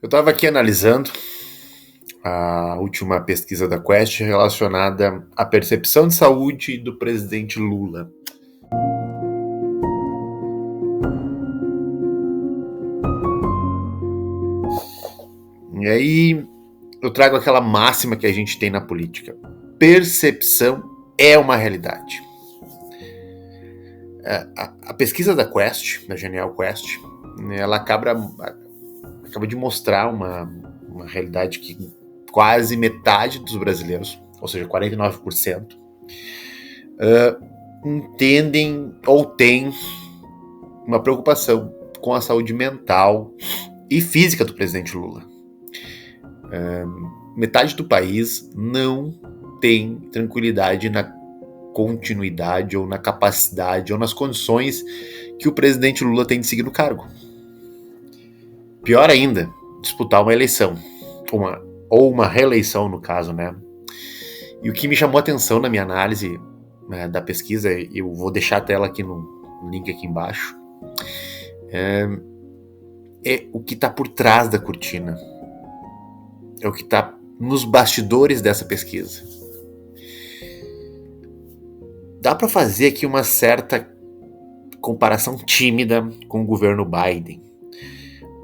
Eu estava aqui analisando a última pesquisa da Quest relacionada à percepção de saúde do presidente Lula. E aí eu trago aquela máxima que a gente tem na política: percepção é uma realidade. A pesquisa da Quest, da Genial Quest, ela acaba de mostrar uma realidade que quase metade dos brasileiros, ou seja, 49%, entendem ou têm uma preocupação com a saúde mental e física do presidente Lula. Metade do país não tem tranquilidade na continuidade ou na capacidade ou nas condições que o presidente Lula tem de seguir no cargo. Pior ainda, disputar uma eleição, ou uma reeleição no caso, né? E o que me chamou a atenção na minha análise da pesquisa, eu vou deixar a tela aqui no link aqui embaixo, é o que está por trás da cortina, é o que está nos bastidores dessa pesquisa. Dá para fazer aqui uma certa comparação tímida com o governo Biden.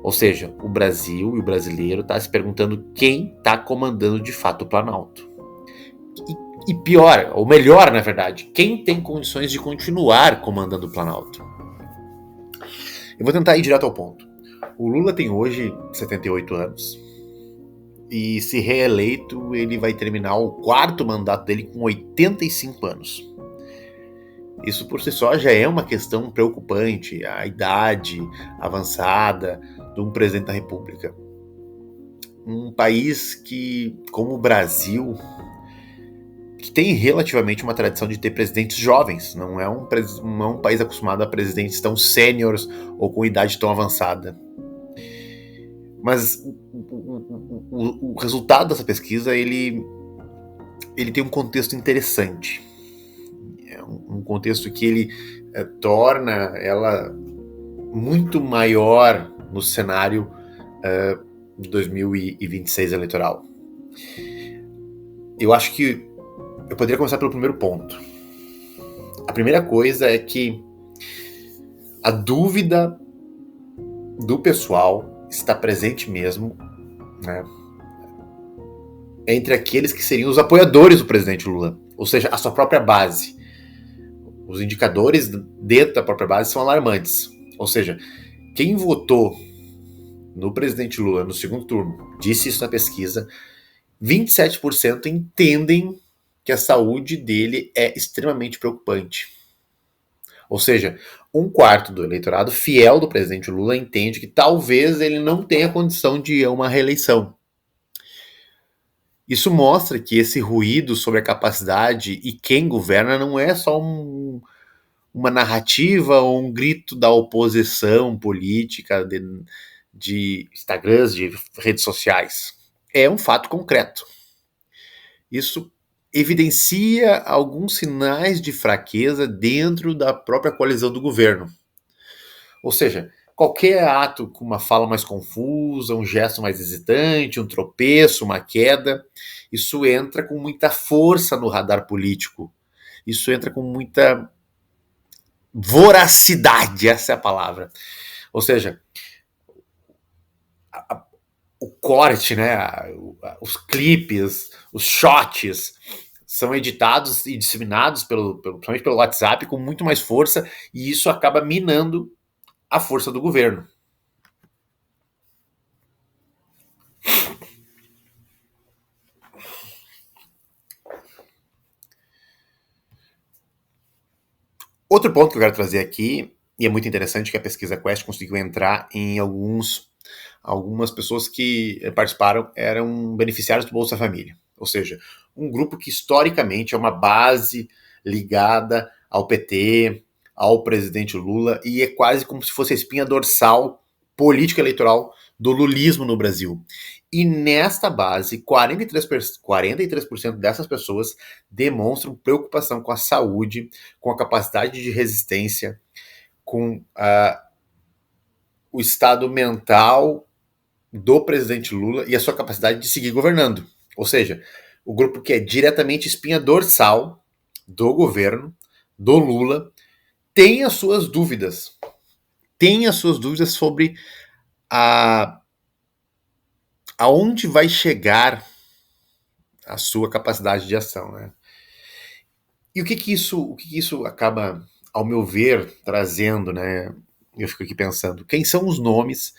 Ou seja, o Brasil e o brasileiro está se perguntando quem está comandando de fato o Planalto. E pior, ou melhor, na verdade, quem tem condições de continuar comandando o Planalto. Eu vou tentar ir direto ao ponto. O Lula tem hoje 78 anos. E se reeleito, ele vai terminar o quarto mandato dele com 85 anos. Isso por si só já é uma questão preocupante, a idade avançada de um presidente da República. Um país que, como o Brasil, que tem relativamente uma tradição de ter presidentes jovens, não é um país acostumado a presidentes tão sêniores ou com idade tão avançada. Mas o resultado dessa pesquisa, ele tem um contexto interessante. É um contexto que ele torna ela muito maior no cenário de 2026 eleitoral. Eu acho que eu poderia começar pelo primeiro ponto. A primeira coisa é que a dúvida do pessoal está presente mesmo, né, entre aqueles que seriam os apoiadores do presidente Lula, ou seja, a sua própria base. Os indicadores dentro da própria base são alarmantes. Ou seja, quem votou no presidente Lula no segundo turno, disse isso na pesquisa, 27% entendem que a saúde dele é extremamente preocupante. Ou seja, um quarto do eleitorado fiel do presidente Lula entende que talvez ele não tenha condição de ir a uma reeleição. Isso mostra que esse ruído sobre a capacidade e quem governa não é só uma narrativa ou um grito da oposição política de Instagrams, de redes sociais. É um fato concreto. Isso evidencia alguns sinais de fraqueza dentro da própria coalizão do governo. Ou seja, qualquer ato com uma fala mais confusa, um gesto mais hesitante, um tropeço, uma queda, isso entra com muita força no radar político. Isso entra com muita voracidade, essa é a palavra. Ou seja, o corte, né, os clipes, os shots são editados e disseminados principalmente pelo WhatsApp com muito mais força, e isso acaba minando a força do governo. Outro ponto que eu quero trazer aqui, e é muito interessante, que a pesquisa Quest conseguiu entrar em algumas pessoas que participaram eram beneficiários do Bolsa Família. Ou seja, um grupo que historicamente é uma base ligada ao PT, ao presidente Lula, e é quase como se fosse a espinha dorsal política eleitoral do lulismo no Brasil. E nesta base, 43% dessas pessoas demonstram preocupação com a saúde, com a capacidade de resistência, com o estado mental do presidente Lula e a sua capacidade de seguir governando. Ou seja, o grupo que é diretamente espinha dorsal do governo, do Lula, tem as suas dúvidas. Tem as suas dúvidas sobre aonde vai chegar a sua capacidade de ação, né? E o que isso acaba, ao meu ver, trazendo, né? Eu fico aqui pensando, quem são os nomes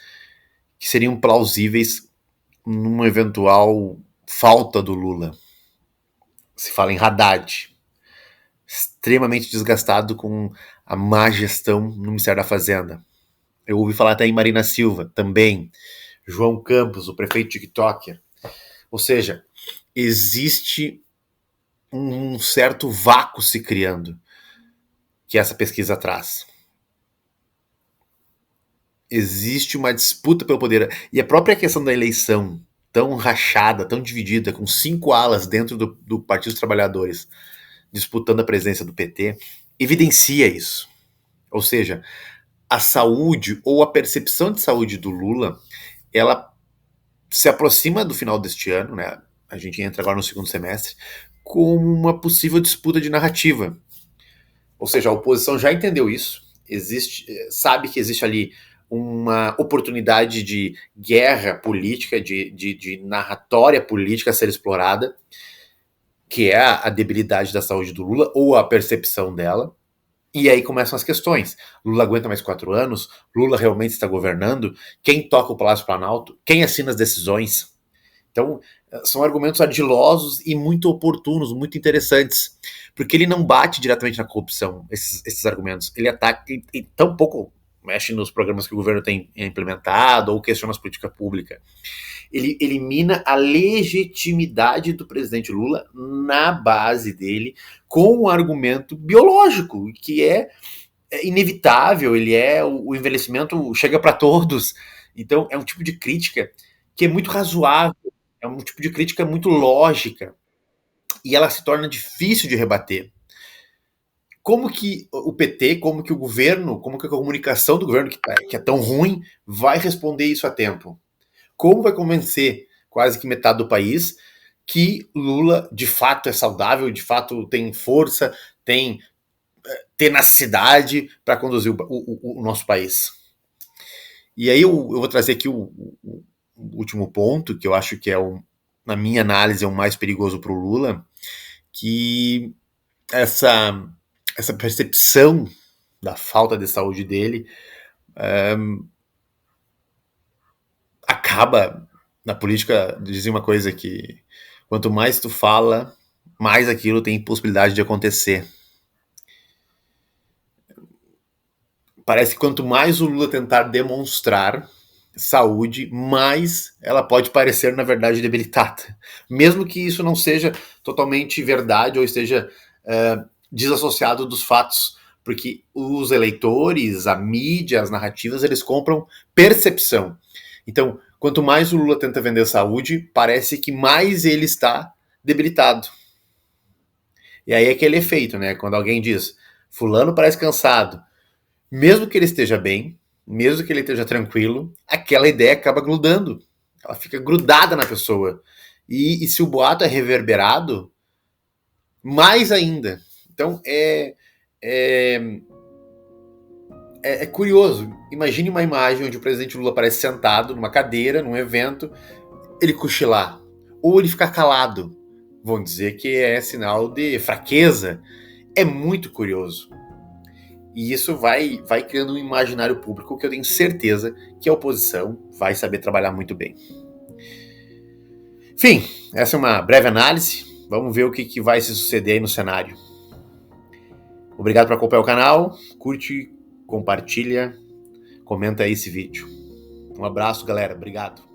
que seriam plausíveis numa eventual falta do Lula? Se fala em Haddad, extremamente desgastado com a má gestão no Ministério da Fazenda. Eu ouvi falar até em Marina Silva, também. João Campos, o prefeito TikToker. Ou seja, existe um certo vácuo se criando que essa pesquisa traz. Existe uma disputa pelo poder. E a própria questão da eleição, tão rachada, tão dividida, com 5 alas dentro do Partido dos Trabalhadores, disputando a presença do PT, evidencia isso. Ou seja, a saúde ou a percepção de saúde do Lula, ela se aproxima do final deste ano, né? A gente entra agora no segundo semestre, com uma possível disputa de narrativa. Ou seja, a oposição já entendeu isso, sabe que existe ali uma oportunidade de guerra política, de narratória política a ser explorada, que é a debilidade da saúde do Lula, ou a percepção dela. E aí começam as questões. Lula aguenta mais 4 anos? Lula realmente está governando? Quem toca o Palácio Planalto? Quem assina as decisões? Então, são argumentos ardilosos e muito oportunos, muito interessantes, porque ele não bate diretamente na corrupção, esses argumentos. Ele ataca e tão pouco mexe nos programas que o governo tem implementado ou questiona as políticas públicas. Ele elimina a legitimidade do presidente Lula na base dele com um argumento biológico, que é inevitável, o envelhecimento chega para todos. Então, é um tipo de crítica que é muito razoável, é um tipo de crítica muito lógica, e ela se torna difícil de rebater. Como que o PT, como que o governo, como que a comunicação do governo, que é tão ruim, vai responder isso a tempo? Como vai convencer quase que metade do país que Lula de fato é saudável, de fato tem força, tem tenacidade para conduzir o nosso país? E aí eu vou trazer aqui o último ponto, que eu acho que na minha análise, é o mais perigoso para o Lula, que essa percepção da falta de saúde dele acaba, na política, dizem uma coisa que quanto mais tu fala, mais aquilo tem possibilidade de acontecer. Parece que quanto mais o Lula tentar demonstrar saúde, mais ela pode parecer, na verdade, debilitada. Mesmo que isso não seja totalmente verdade ou esteja desassociado dos fatos, porque os eleitores, a mídia, as narrativas, eles compram percepção. Então, quanto mais o Lula tenta vender saúde, parece que mais ele está debilitado. E aí é aquele efeito, né? Quando alguém diz, fulano parece cansado, mesmo que ele esteja bem, mesmo que ele esteja tranquilo, aquela ideia acaba grudando. Ela fica grudada na pessoa. E se o boato é reverberado, mais ainda. Então é curioso. Imagine uma imagem onde o presidente Lula aparece sentado numa cadeira, num evento, ele cochilar. Ou ele ficar calado. Vão dizer que é sinal de fraqueza. É muito curioso. E isso vai criando um imaginário público que eu tenho certeza que a oposição vai saber trabalhar muito bem. Enfim, essa é uma breve análise. Vamos ver o que vai se suceder aí no cenário. Obrigado por acompanhar o canal. Curte, compartilha, comenta aí esse vídeo. Um abraço, galera. Obrigado.